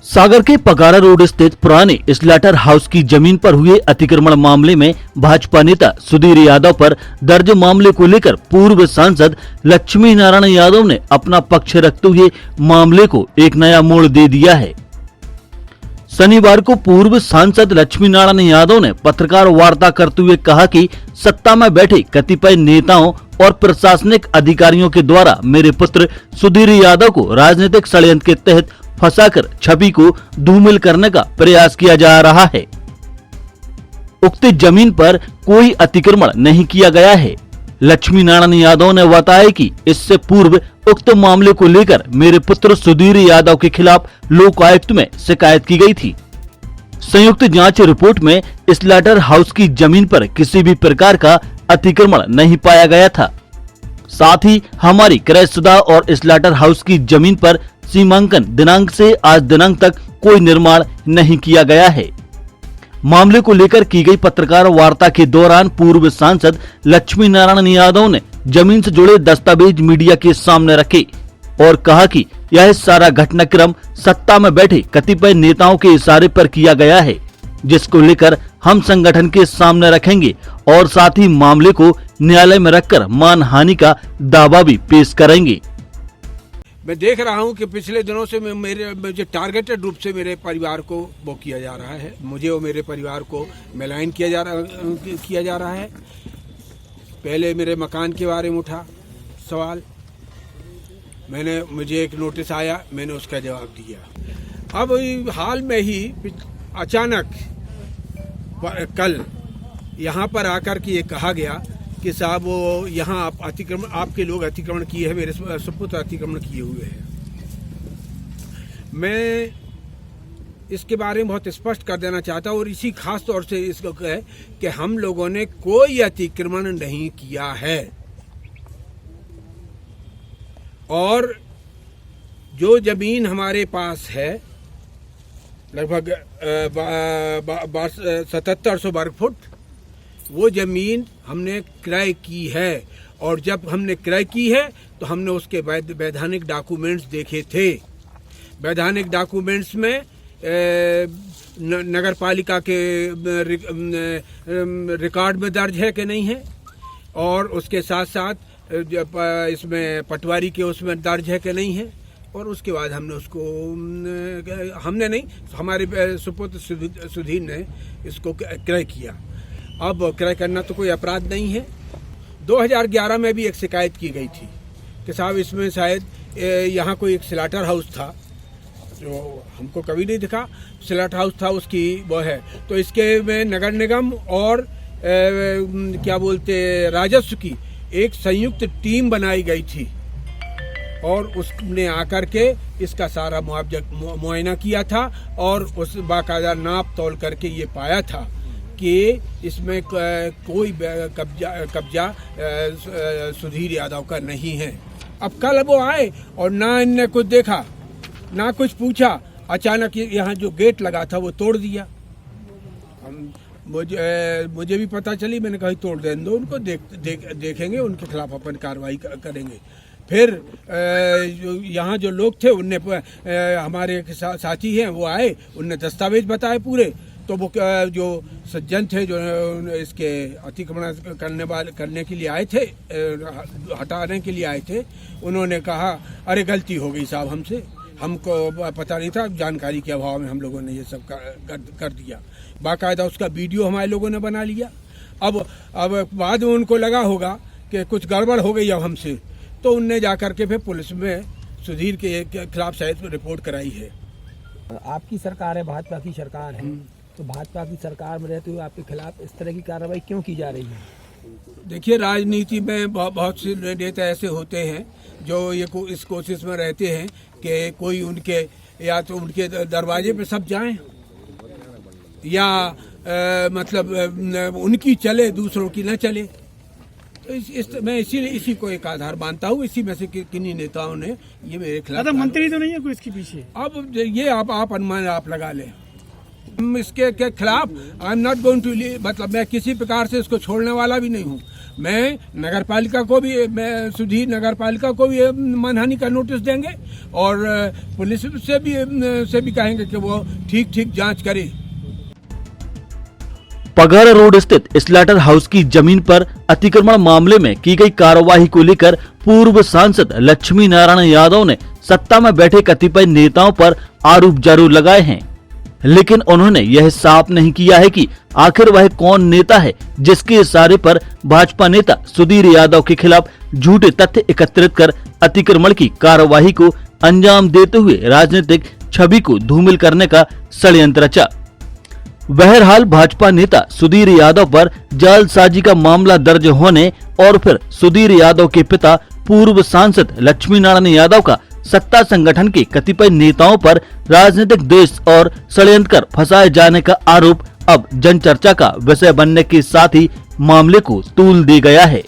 सागर के पगारा रोड स्थित पुराने स्लॉटर हाउस की जमीन पर हुए अतिक्रमण मामले में भाजपा नेता सुधीर यादव पर दर्ज मामले को लेकर पूर्व सांसद लक्ष्मी नारायण यादव ने अपना पक्ष रखते हुए मामले को एक नया मोड़ दे दिया है। शनिवार को पूर्व सांसद लक्ष्मी नारायण यादव ने पत्रकार वार्ता करते हुए कहा कि सत्ता में बैठे कतिपय नेताओं और प्रशासनिक अधिकारियों के द्वारा मेरे पुत्र सुधीर यादव को राजनीतिक षड्यंत्र के तहत फंसाकर छवि को धूमिल करने का प्रयास किया जा रहा है। उक्त जमीन पर कोई अतिक्रमण नहीं किया गया है। लक्ष्मी नारायण यादव ने बताया कि इससे पूर्व उक्त मामले को लेकर मेरे पुत्र सुधीर यादव के खिलाफ लोकायुक्त में शिकायत की गई थी। संयुक्त जांच रिपोर्ट में स्लॉटर हाउस की जमीन पर किसी भी प्रकार का अतिक्रमण नहीं पाया गया था। साथ ही हमारी क्रयशुदा और स्लॉटर हाउस की जमीन पर सीमांकन दिनांक से आज दिनांक तक कोई निर्माण नहीं किया गया है। मामले को लेकर की गई पत्रकार वार्ता के दौरान पूर्व सांसद लक्ष्मी नारायण यादव ने जमीन से जुड़े दस्तावेज मीडिया के सामने रखे और कहा कि यह सारा घटनाक्रम सत्ता में बैठे कतिपय नेताओं के इशारे पर किया गया है, जिसको लेकर हम संगठन के सामने रखेंगे और साथ ही मामले को न्यायालय में रखकर मानहानि का दावा भी पेश करेंगे। मैं देख रहा हूं कि पिछले दिनों से मुझे टारगेटेड रूप से मेरे परिवार को वो किया जा रहा है, मुझे और मेरे परिवार को मेलाइन किया जा रहा है। पहले मेरे मकान के बारे में उठा सवाल, मुझे एक नोटिस आया, मैंने उसका जवाब दिया। अब हाल में ही अचानक कल यहाँ पर आकर के ये कहा गया कि साहब वो यहाँ आपके लोग अतिक्रमण किए हैं, मेरे सुपुत्र अतिक्रमण किए हुए हैं। मैं इसके बारे में बहुत स्पष्ट कर देना चाहता हूँ और इसी खास तौर से इसको है कि हम लोगों ने कोई अतिक्रमण नहीं किया है और जो जमीन हमारे पास है लगभग 7700 वर्ग फुट, वो जमीन हमने क्रय की है और जब हमने क्रय की है तो हमने उसके वैधानिक डॉक्यूमेंट्स देखे थे। वैधानिक डॉक्यूमेंट्स में नगर पालिका के रिकॉर्ड में दर्ज है कि नहीं है और उसके साथ साथ इसमें पटवारी के उसमें दर्ज है कि नहीं है। और उसके बाद हमने उसको हमने नहीं, हमारे सुपुत्र सुधीर ने इसको क्रय किया। अब क्रय करना तो कोई अपराध नहीं है। 2011 में भी एक शिकायत की गई थी कि साहब इसमें शायद यहाँ कोई एक स्लॉटर हाउस था जो हमको कभी नहीं दिखा, स्लॉटर हाउस था उसकी वो है, तो इसके में नगर निगम और क्या बोलते राजस्व की एक संयुक्त टीम बनाई गई थी और उसने आकर के इसका सारा मुआयना किया था और उस बाकायदा नाप तोल करके ये पाया था कि इसमें कोई कब्जा सुधीर यादव का नहीं है। अब कल वो आए और ना इनने कुछ देखा ना कुछ पूछा, अचानक यहाँ जो गेट लगा था वो तोड़ दिया। मुझे भी पता चली, मैंने कहा तोड़ देने दो उनको, देखेंगे उनके खिलाफ अपन कार्रवाई करेंगे। फिर यहाँ जो लोग थे उनने हमारे साथी हैं वो आए, उनने दस्तावेज बताए पूरे, तो वो जो सज्जन थे जो इसके अतिक्रमण करने के लिए आए थे, हटाने के लिए आए थे, उन्होंने कहा अरे गलती हो गई साहब हमसे, हमको पता नहीं था, जानकारी के अभाव में हम लोगों ने ये सब कर दिया। बाकायदा उसका वीडियो हमारे लोगों ने बना लिया। अब बाद में उनको लगा होगा कि कुछ गड़बड़ हो गई अब हमसे, तो उनने जाकर के फिर पुलिस में सुधीर के खिलाफ शायद रिपोर्ट कराई है। आपकी सरकार है, भाजपा की सरकार है, तो भाजपा की सरकार में रहते हुए आपके खिलाफ इस तरह की कार्रवाई क्यों की जा रही है? देखिए, राजनीति में बहुत से नेता ऐसे होते हैं जो इस कोशिश में रहते हैं कि कोई उनके या तो उनके दरवाजे पे सब जाएं या मतलब उनकी चले दूसरों की न चले। तो मैं इसी को एक आधार मानता हूँ। इसी में से किन्हीं नेताओं ने ये मेरे खिलाफ। मंत्री तो नहीं है कोई इसके पीछे? अब ये आप अनुमान आप लगा लें। इसके के खिलाफ I am not going to, मतलब मैं किसी प्रकार से इसको छोड़ने वाला भी नहीं हूँ। मैं नगर पालिका को भी, मैं सुधीर नगर पालिका को भी मानहानि का नोटिस देंगे और पुलिस से भी कहेंगे कि वो ठीक जांच करे। पघाड़ा रोड स्थित स्लॉटर हाउस की जमीन पर अतिक्रमण मामले में की गई कार्रवाई को लेकर पूर्व सांसद लक्ष्मी नारायण यादव ने सत्ता में बैठे कतिपय नेताओं पर आरोप जरूर लगाए हैं, लेकिन उन्होंने यह साफ नहीं किया है कि आखिर वह कौन नेता है जिसके इशारे पर भाजपा नेता सुधीर यादव के खिलाफ झूठे तथ्य एकत्रित कर अतिक्रमण की कार्रवाई को अंजाम देते हुए राजनीतिक छवि को धूमिल करने का षड्यंत्र रचा। बहरहाल भाजपा नेता सुधीर यादव पर जालसाजी का मामला दर्ज होने और फिर सुधीर यादव के पिता पूर्व सांसद लक्ष्मी नारायण यादव का सत्ता संगठन के कतिपय नेताओं पर राजनीतिक द्वेष और षड्यंत्र कर फंसाए जाने का आरोप अब जनचर्चा का विषय बनने के साथ ही मामले को तूल दे गया है।